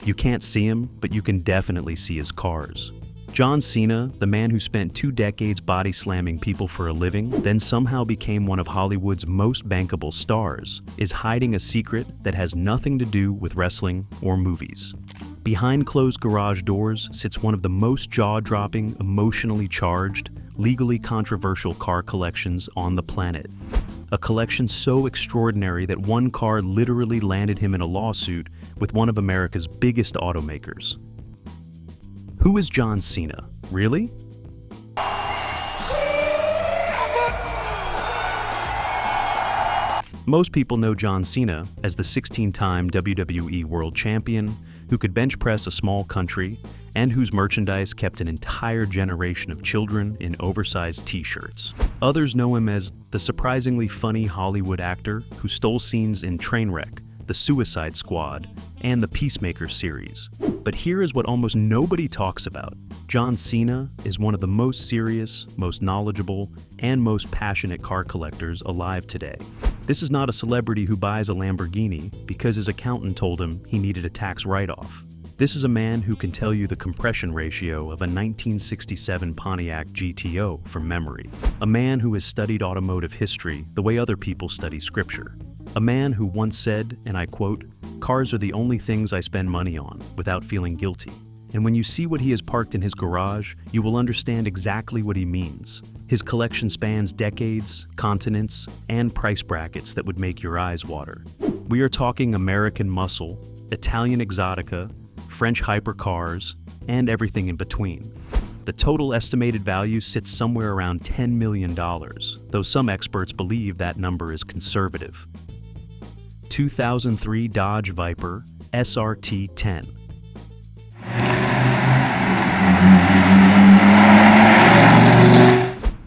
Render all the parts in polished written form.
You can't see him, but you can definitely see his cars. John Cena, the man who spent 2 decades body slamming people for a living, then somehow became one of Hollywood's most bankable stars, is hiding a secret that has nothing to do with wrestling or movies. Behind closed garage doors sits one of the most jaw-dropping, emotionally charged, legally controversial car collections on the planet. A collection so extraordinary that one car literally landed him in a lawsuit with one of America's biggest automakers. Who is John Cena? Really? Most people know John Cena as the 16-time WWE World Champion, who could bench press a small country, and whose merchandise kept an entire generation of children in oversized t-shirts. Others know him as the surprisingly funny Hollywood actor who stole scenes in Trainwreck, The Suicide Squad, and the Peacemaker series. But here is what almost nobody talks about. John Cena is one of the most serious, most knowledgeable, and most passionate car collectors alive today. This is not a celebrity who buys a Lamborghini because his accountant told him he needed a tax write-off. This is a man who can tell you the compression ratio of a 1967 Pontiac GTO from memory. A man who has studied automotive history the way other people study scripture. A man who once said, and I quote, "Cars are the only things I spend money on without feeling guilty." And when you see what he has parked in his garage, you will understand exactly what he means. His collection spans decades, continents, and price brackets that would make your eyes water. We are talking American muscle, Italian exotica, French hypercars, and everything in between. The total estimated value sits somewhere around $10 million, though some experts believe that number is conservative. 2003 Dodge Viper SRT 10.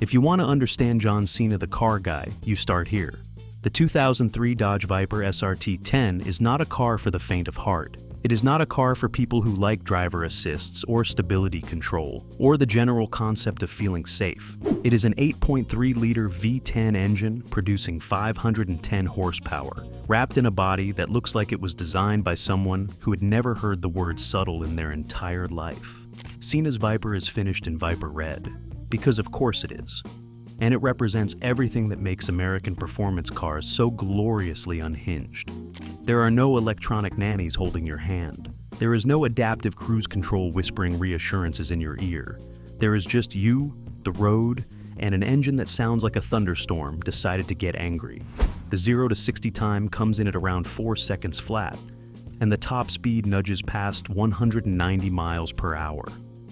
If you want to understand John Cena the car guy, you start here. The 2003 Dodge Viper SRT 10 is not a car for the faint of heart. It is not a car for people who like driver assists or stability control, or the general concept of feeling safe. It is an 8.3-liter V10 engine producing 510 horsepower, wrapped in a body that looks like it was designed by someone who had never heard the word subtle in their entire life. Cena's Viper is finished in Viper Red, because of course it is. And it represents everything that makes American performance cars so gloriously unhinged. There are no electronic nannies holding your hand. There is no adaptive cruise control whispering reassurances in your ear. There is just you, the road, and an engine that sounds like a thunderstorm decided to get angry. The 0 to 60 time comes in at around 4 seconds flat, and the top speed nudges past 190 miles per hour.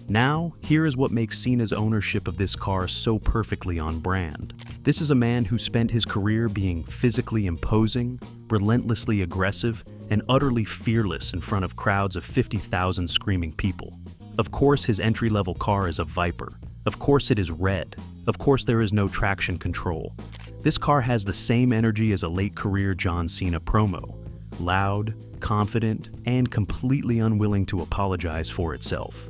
Now, here is what makes Cena's ownership of this car so perfectly on brand. This is a man who spent his career being physically imposing, relentlessly aggressive, and utterly fearless in front of crowds of 50,000 screaming people. Of course, his entry-level car is a Viper. Of course, it is red. Of course, there is no traction control. This car has the same energy as a late-career John Cena promo. Loud, confident, and completely unwilling to apologize for itself.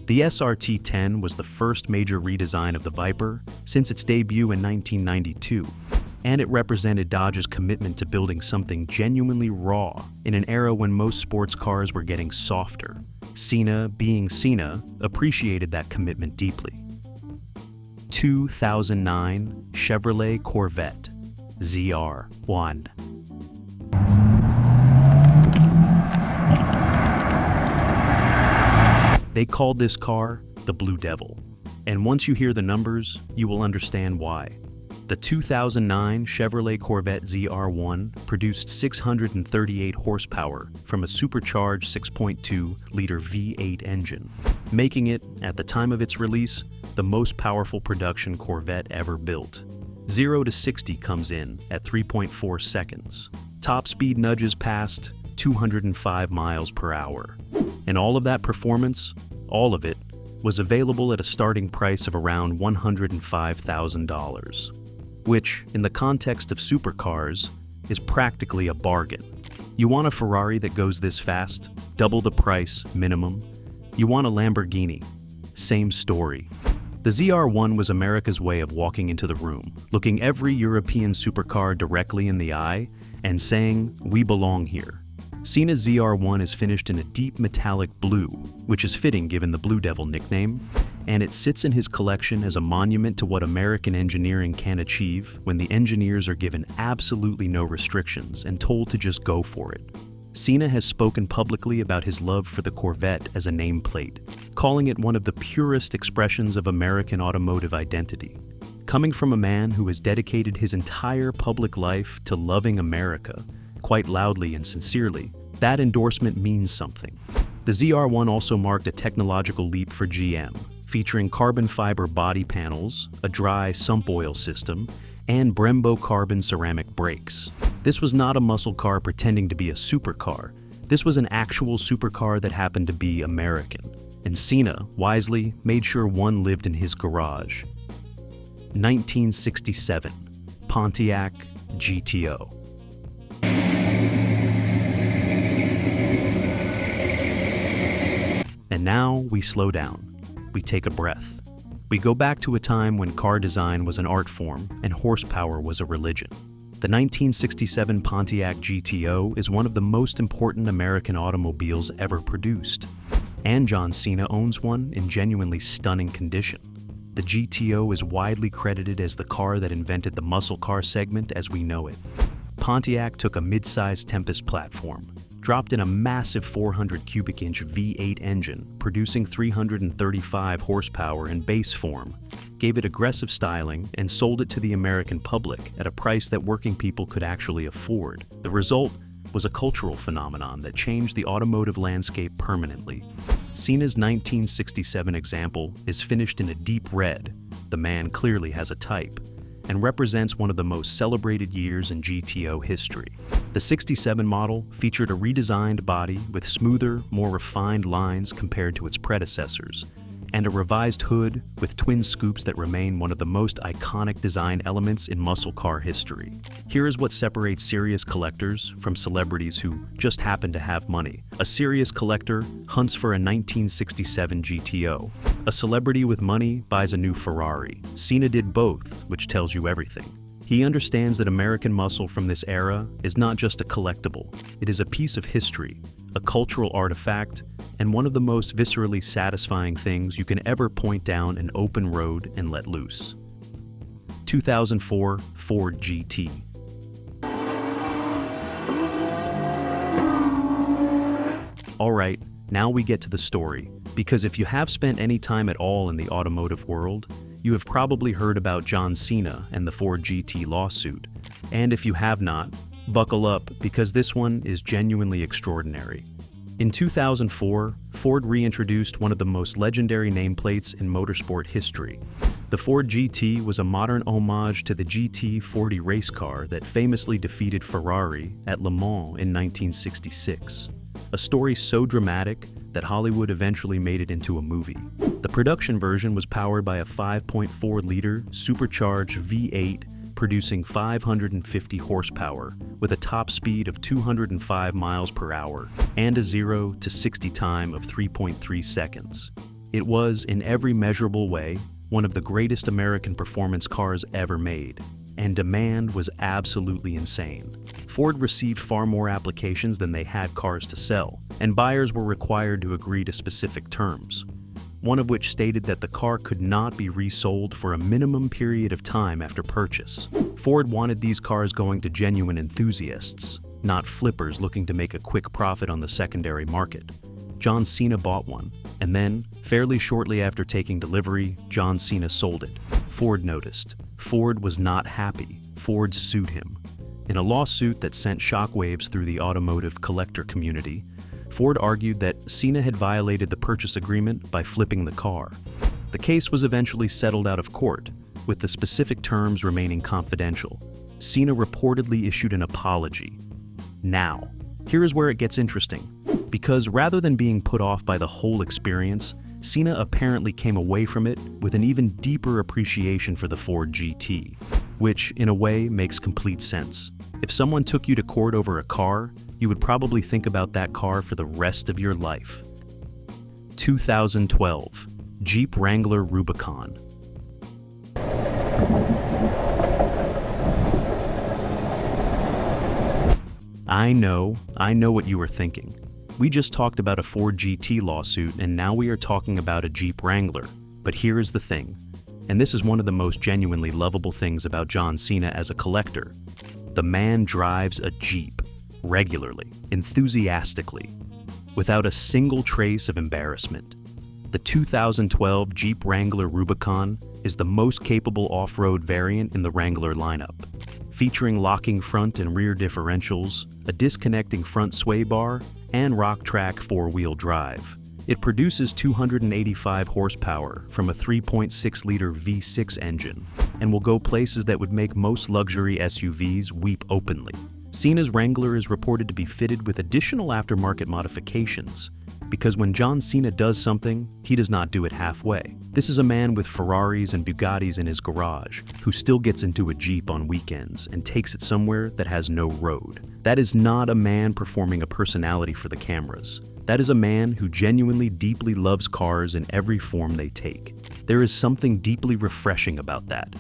The SRT-10 was the first major redesign of the Viper since its debut in 1992, and it represented Dodge's commitment to building something genuinely raw in an era when most sports cars were getting softer. Cena, being Cena, appreciated that commitment deeply. 2009 Chevrolet Corvette ZR1. They called this car the Blue Devil, and once you hear the numbers, you will understand why. The 2009 Chevrolet Corvette ZR1 produced 638 horsepower from a supercharged 6.2-liter V8 engine, making it, at the time of its release, the most powerful production Corvette ever built. 0 to 60 comes in at 3.4 seconds. Top speed nudges past 205 miles per hour. And all of that performance, all of it, was available at a starting price of around $105,000, which, in the context of supercars, is practically a bargain. You want a Ferrari that goes this fast? Double the price, minimum. You want a Lamborghini? Same story. The ZR1 was America's way of walking into the room, looking every European supercar directly in the eye, and saying, "We belong here." Cena's ZR1 is finished in a deep metallic blue, which is fitting given the Blue Devil nickname, and it sits in his collection as a monument to what American engineering can achieve when the engineers are given absolutely no restrictions and told to just go for it. Cena has spoken publicly about his love for the Corvette as a nameplate, calling it one of the purest expressions of American automotive identity. Coming from a man who has dedicated his entire public life to loving America, quite loudly and sincerely, that endorsement means something. The ZR1 also marked a technological leap for GM, featuring carbon fiber body panels, a dry sump oil system, and Brembo carbon ceramic brakes. This was not a muscle car pretending to be a supercar. This was an actual supercar that happened to be American. And Cena, wisely, made sure one lived in his garage. 1967, Pontiac GTO. And now we slow down. We take a breath. We go back to a time when car design was an art form and horsepower was a religion. The 1967 Pontiac GTO is one of the most important American automobiles ever produced. And John Cena owns one in genuinely stunning condition. The GTO is widely credited as the car that invented the muscle car segment as we know it. Pontiac took a mid-sized Tempest platform, dropped in a massive 400 cubic inch V8 engine, producing 335 horsepower in base form, gave it aggressive styling, and sold it to the American public at a price that working people could actually afford. The result was a cultural phenomenon that changed the automotive landscape permanently. Cena's 1967 example is finished in a deep red. The man clearly has a type, and represents one of the most celebrated years in GTO history. The 67 model featured a redesigned body with smoother, more refined lines compared to its predecessors, and a revised hood with twin scoops that remain one of the most iconic design elements in muscle car history. Here is what separates serious collectors from celebrities who just happen to have money. A serious collector hunts for a 1967 GTO. A celebrity with money buys a new Ferrari. Cena did both, which tells you everything. He understands that American muscle from this era is not just a collectible. It is a piece of history, a cultural artifact, and one of the most viscerally satisfying things you can ever point down an open road and let loose. 2004 Ford GT. Alright, now we get to the story, because if you have spent any time at all in the automotive world, you have probably heard about John Cena and the Ford GT lawsuit. And if you have not, buckle up because this one is genuinely extraordinary. In 2004, Ford reintroduced one of the most legendary nameplates in motorsport history. The Ford GT was a modern homage to the GT40 race car that famously defeated Ferrari at Le Mans in 1966. A story so dramatic that Hollywood eventually made it into a movie. The production version was powered by a 5.4-liter supercharged V8 producing 550 horsepower with a top speed of 205 miles per hour and a 0 to 60 time of 3.3 seconds. It was, in every measurable way, one of the greatest American performance cars ever made, and demand was absolutely insane. Ford received far more applications than they had cars to sell, and buyers were required to agree to specific terms, one of which stated that the car could not be resold for a minimum period of time after purchase. Ford wanted these cars going to genuine enthusiasts, not flippers looking to make a quick profit on the secondary market. John Cena bought one, and then, fairly shortly after taking delivery, John Cena sold it. Ford noticed. Ford was not happy. Ford sued him. In a lawsuit that sent shockwaves through the automotive collector community, Ford argued that Cena had violated the purchase agreement by flipping the car. The case was eventually settled out of court, with the specific terms remaining confidential. Cena reportedly issued an apology. Now, here is where it gets interesting, because rather than being put off by the whole experience, Cena apparently came away from it with an even deeper appreciation for the Ford GT, which, in a way, makes complete sense. If someone took you to court over a car, you would probably think about that car for the rest of your life. 2012 Jeep Wrangler Rubicon. I know what you were thinking. We just talked about a Ford GT lawsuit and now we are talking about a Jeep Wrangler. But here is the thing, and this is one of the most genuinely lovable things about John Cena as a collector. The man drives a Jeep regularly, enthusiastically, without a single trace of embarrassment. The 2012 Jeep Wrangler Rubicon is the most capable off-road variant in the Wrangler lineup, featuring locking front and rear differentials, a disconnecting front sway bar, and rock-track four-wheel drive. It produces 285 horsepower from a 3.6-liter V6 engine and will go places that would make most luxury SUVs weep openly. Cena's Wrangler is reported to be fitted with additional aftermarket modifications, because when John Cena does something, he does not do it halfway. This is a man with Ferraris and Bugattis in his garage, who still gets into a Jeep on weekends and takes it somewhere that has no road. That is not a man performing a personality for the cameras. That is a man who genuinely deeply loves cars in every form they take. There is something deeply refreshing about that.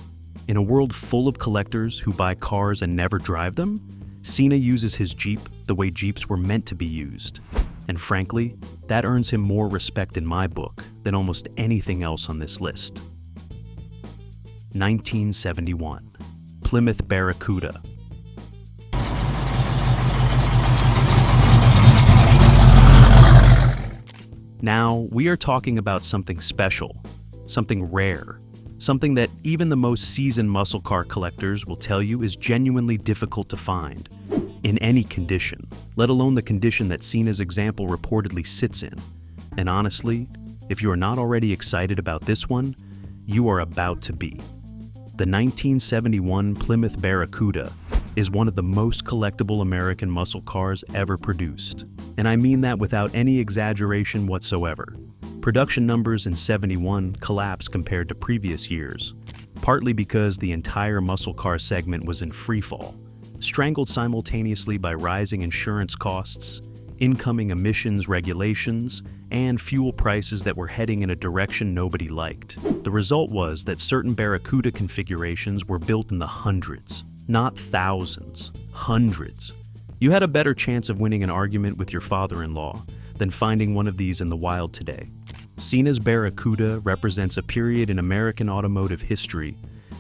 In a world full of collectors who buy cars and never drive them, Cena uses his Jeep the way Jeeps were meant to be used. And frankly, that earns him more respect in my book than almost anything else on this list. 1971, Plymouth Barracuda. Now, we are talking about something special, something rare, something that even the most seasoned muscle car collectors will tell you is genuinely difficult to find, in any condition, let alone the condition that Cena's example reportedly sits in. And honestly, if you are not already excited about this one, you are about to be. The 1971 Plymouth Barracuda is one of the most collectible American muscle cars ever produced. And I mean that without any exaggeration whatsoever. Production numbers in '71 collapsed compared to previous years, partly because the entire muscle car segment was in freefall, strangled simultaneously by rising insurance costs, incoming emissions regulations, and fuel prices that were heading in a direction nobody liked. The result was that certain Barracuda configurations were built in the hundreds, not thousands, hundreds. You had a better chance of winning an argument with your father-in-law than finding one of these in the wild today. Cena's Barracuda represents a period in American automotive history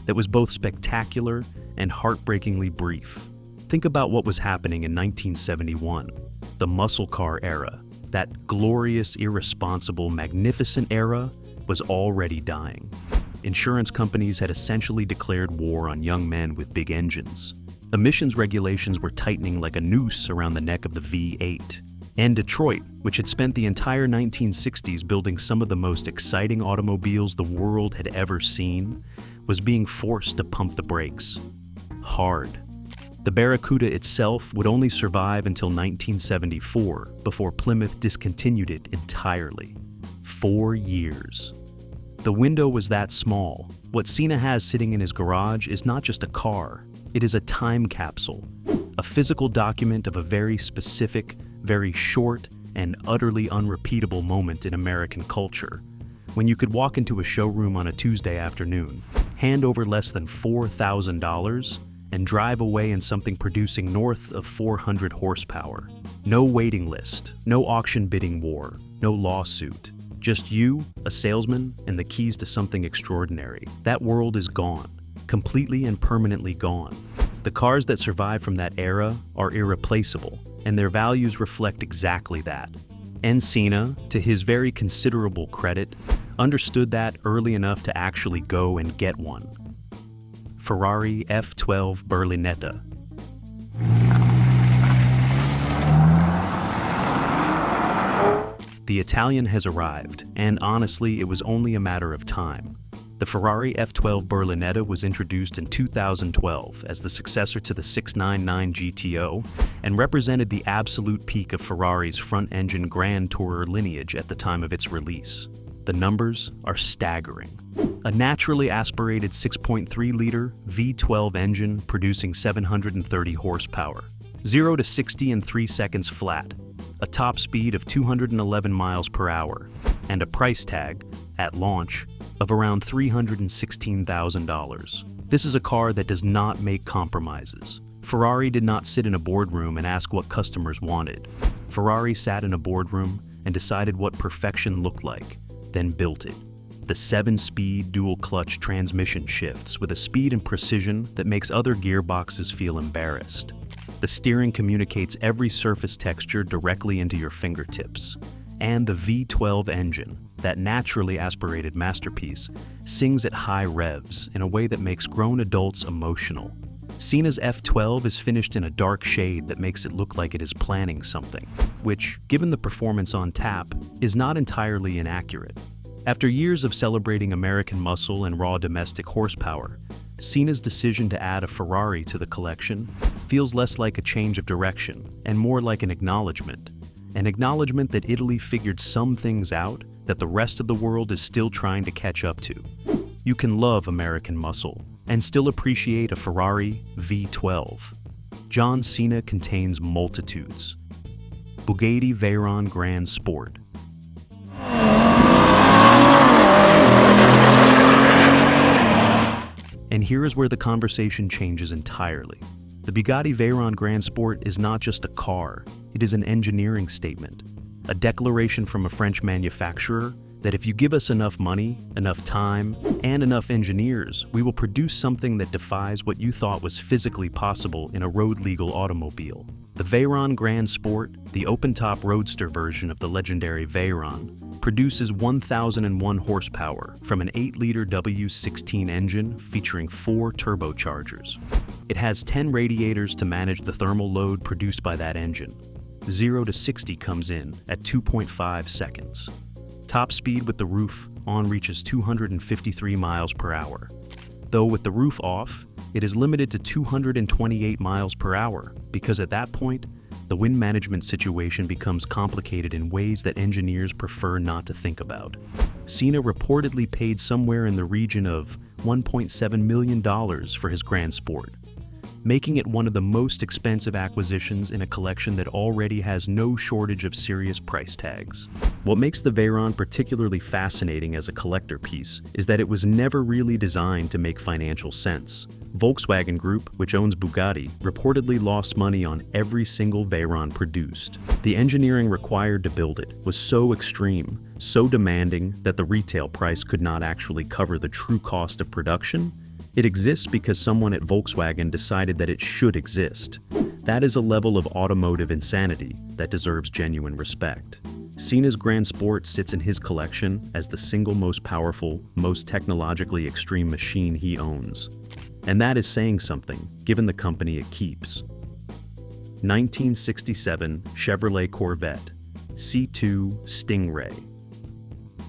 that was both spectacular and heartbreakingly brief. Think about what was happening in 1971, the muscle car era. That glorious, irresponsible, magnificent era was already dying. Insurance companies had essentially declared war on young men with big engines. Emissions regulations were tightening like a noose around the neck of the V8. And Detroit, which had spent the entire 1960s building some of the most exciting automobiles the world had ever seen, was being forced to pump the brakes. Hard. The Barracuda itself would only survive until 1974 before Plymouth discontinued it entirely. 4 years. The window was that small. What Cena has sitting in his garage is not just a car, it is a time capsule, a physical document of a very specific, very short, and utterly unrepeatable moment in American culture, when you could walk into a showroom on a Tuesday afternoon, hand over less than $4,000, and drive away in something producing north of 400 horsepower. No waiting list, no auction bidding war, no lawsuit. Just you, a salesman, and the keys to something extraordinary. That world is gone, completely and permanently gone. The cars that survive from that era are irreplaceable, and their values reflect exactly that. And Cena, to his very considerable credit, understood that early enough to actually go and get one. Ferrari F12 Berlinetta. The Italian has arrived, and honestly, it was only a matter of time. The Ferrari F12 Berlinetta was introduced in 2012 as the successor to the 699 GTO and represented the absolute peak of Ferrari's front-engine Grand Tourer lineage at the time of its release. The numbers are staggering. A naturally aspirated 6.3-liter V12 engine producing 730 horsepower, 0 to 60 in 3 seconds flat, a top speed of 211 miles per hour, and a price tag, at launch, of around $316,000. This is a car that does not make compromises. Ferrari did not sit in a boardroom and ask what customers wanted. Ferrari sat in a boardroom and decided what perfection looked like, then built it. The 7-speed dual-clutch transmission shifts with a speed and precision that makes other gearboxes feel embarrassed. The steering communicates every surface texture directly into your fingertips. And the V12 engine, that naturally aspirated masterpiece, sings at high revs in a way that makes grown adults emotional. Cena's F12 is finished in a dark shade that makes it look like it is planning something, which, given the performance on tap, is not entirely inaccurate. After years of celebrating American muscle and raw domestic horsepower, Cena's decision to add a Ferrari to the collection feels less like a change of direction and more like an acknowledgement that Italy figured some things out that the rest of the world is still trying to catch up to. You can love American muscle and still appreciate a Ferrari V12. John Cena contains multitudes. Bugatti Veyron Grand Sport. And here is where the conversation changes entirely. The Bugatti Veyron Grand Sport is not just a car, it is an engineering statement. A declaration from a French manufacturer that if you give us enough money, enough time, and enough engineers, we will produce something that defies what you thought was physically possible in a road-legal automobile. The Veyron Grand Sport, the open-top roadster version of the legendary Veyron, produces 1,001 horsepower from an 8-liter W16 engine featuring 4 turbochargers. It has 10 radiators to manage the thermal load produced by that engine. 0 to 60 comes in at 2.5 seconds. Top speed with the roof on reaches 253 miles per hour. Though with the roof off, it is limited to 228 miles per hour because at that point, the wind management situation becomes complicated in ways that engineers prefer not to think about. Cena reportedly paid somewhere in the region of $1.7 million for his Grand Sport, making it one of the most expensive acquisitions in a collection that already has no shortage of serious price tags. What makes the Veyron particularly fascinating as a collector piece is that it was never really designed to make financial sense. Volkswagen Group, which owns Bugatti, reportedly lost money on every single Veyron produced. The engineering required to build it was so extreme, so demanding that the retail price could not actually cover the true cost of production. It exists because someone at Volkswagen decided that it should exist. That is a level of automotive insanity that deserves genuine respect. Cena's Grand Sport sits in his collection as the single most powerful, most technologically extreme machine he owns. And that is saying something, given the company it keeps. 1967 Chevrolet Corvette, C2 Stingray.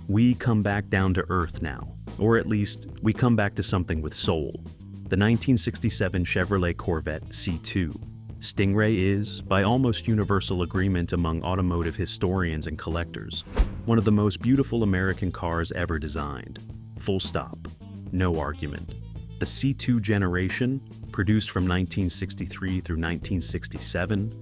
We come back down to earth now. Or at least, we come back to something with soul. The 1967 Chevrolet Corvette C2. Stingray is, by almost universal agreement among automotive historians and collectors, one of the most beautiful American cars ever designed. Full stop. No argument. The C2 generation, produced from 1963 through 1967,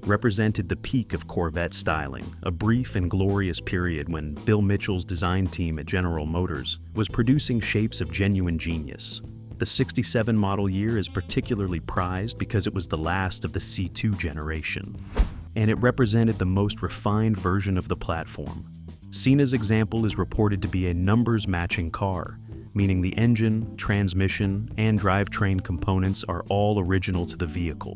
represented the peak of Corvette styling, a brief and glorious period when Bill Mitchell's design team at General Motors was producing shapes of genuine genius. The 67 model year is particularly prized because it was the last of the C2 generation, and it represented the most refined version of the platform. Cena's example is reported to be a numbers-matching car, meaning the engine, transmission, and drivetrain components are all original to the vehicle,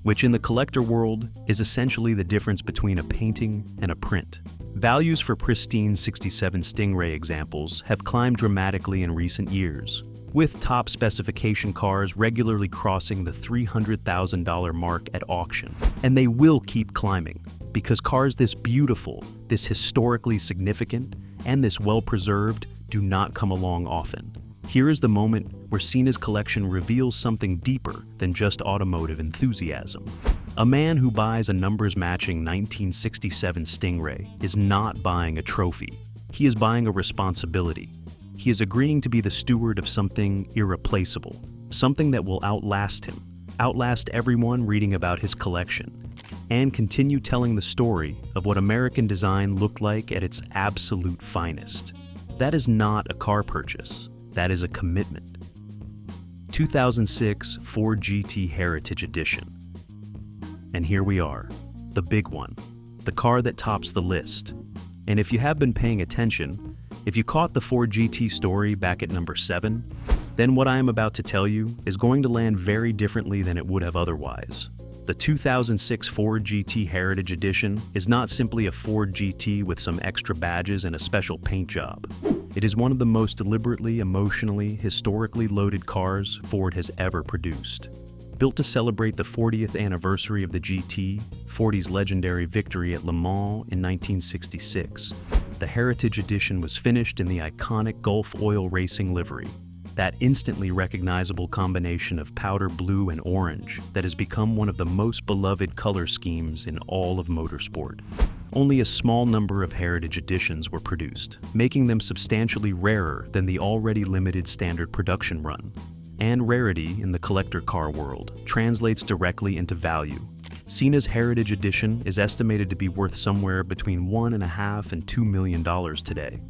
which in the collector world is essentially the difference between a painting and a print. Values for pristine 67 Stingray examples have climbed dramatically in recent years, with top specification cars regularly crossing the $300,000 mark at auction. And they will keep climbing, because cars this beautiful, this historically significant, and this well-preserved do not come along often. Here is the moment where Cena's collection reveals something deeper than just automotive enthusiasm. A man who buys a numbers-matching 1967 Stingray is not buying a trophy. He is buying a responsibility. He is agreeing to be the steward of something irreplaceable, something that will outlast him, outlast everyone reading about his collection, and continue telling the story of what American design looked like at its absolute finest. That is not a car purchase. That is a commitment. 2006 Ford GT Heritage Edition. And here we are, the big one, the car that tops the list. And if you have been paying attention, if you caught the Ford GT story back at number 7, then what I am about to tell you is going to land very differently than it would have otherwise. The 2006 Ford GT Heritage Edition is not simply a Ford GT with some extra badges and a special paint job. It is one of the most deliberately, emotionally, historically loaded cars Ford has ever produced. Built to celebrate the 40th anniversary of the GT, Fordy's legendary victory at Le Mans in 1966, the Heritage Edition was finished in the iconic Gulf Oil Racing livery. That instantly recognizable combination of powder blue and orange that has become one of the most beloved color schemes in all of motorsport. Only a small number of Heritage Editions were produced, making them substantially rarer than the already limited standard production run. And rarity in the collector car world translates directly into value. Cena's Heritage Edition is estimated to be worth somewhere between $1.5 and $2 million today.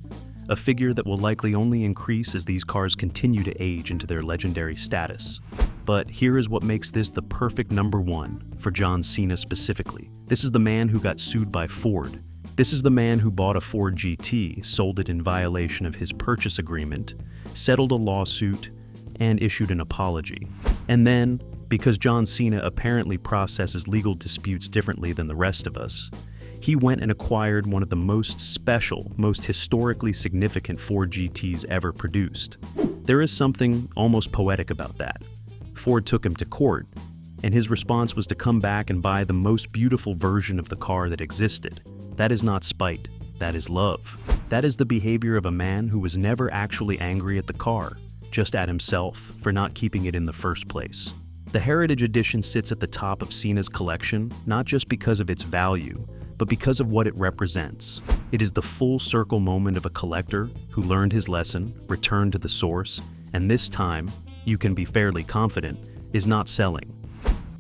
A figure that will likely only increase as these cars continue to age into their legendary status. But here is what makes this the perfect number 1 for John Cena specifically. This is the man who got sued by Ford. This is the man who bought a Ford GT, sold it in violation of his purchase agreement, settled a lawsuit, and issued an apology. And then, because John Cena apparently processes legal disputes differently than the rest of us, he went and acquired one of the most special, most historically significant Ford GTs ever produced. There is something almost poetic about that. Ford took him to court, and his response was to come back and buy the most beautiful version of the car that existed. That is not spite, that is love. That is the behavior of a man who was never actually angry at the car, just at himself for not keeping it in the first place. The Heritage Edition sits at the top of Cena's collection, not just because of its value, but because of what it represents. It is the full circle moment of a collector who learned his lesson, returned to the source, and this time, you can be fairly confident, is not selling.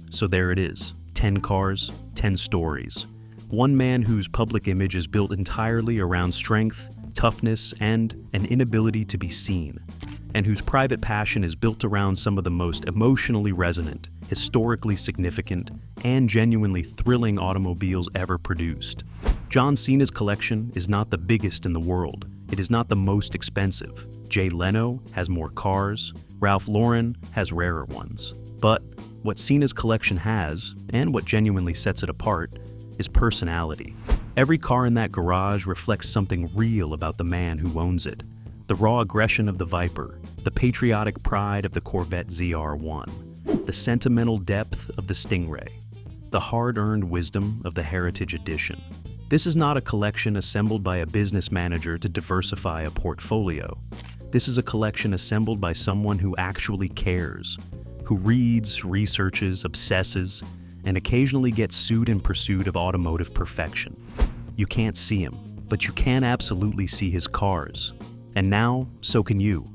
So there it is, 10 cars, 10 stories. One man whose public image is built entirely around strength, toughness, and an inability to be seen, and whose private passion is built around some of the most emotionally resonant, historically significant, and genuinely thrilling automobiles ever produced. John Cena's collection is not the biggest in the world. It is not the most expensive. Jay Leno has more cars. Ralph Lauren has rarer ones. But what Cena's collection has, and what genuinely sets it apart, is personality. Every car in that garage reflects something real about the man who owns it. The raw aggression of the Viper, the patriotic pride of the Corvette ZR1, the sentimental depth of the Stingray, the hard-earned wisdom of the Heritage Edition. This is not a collection assembled by a business manager to diversify a portfolio. This is a collection assembled by someone who actually cares, who reads, researches, obsesses, and occasionally gets sued in pursuit of automotive perfection. You can't see him, but you can absolutely see his cars. And now, so can you.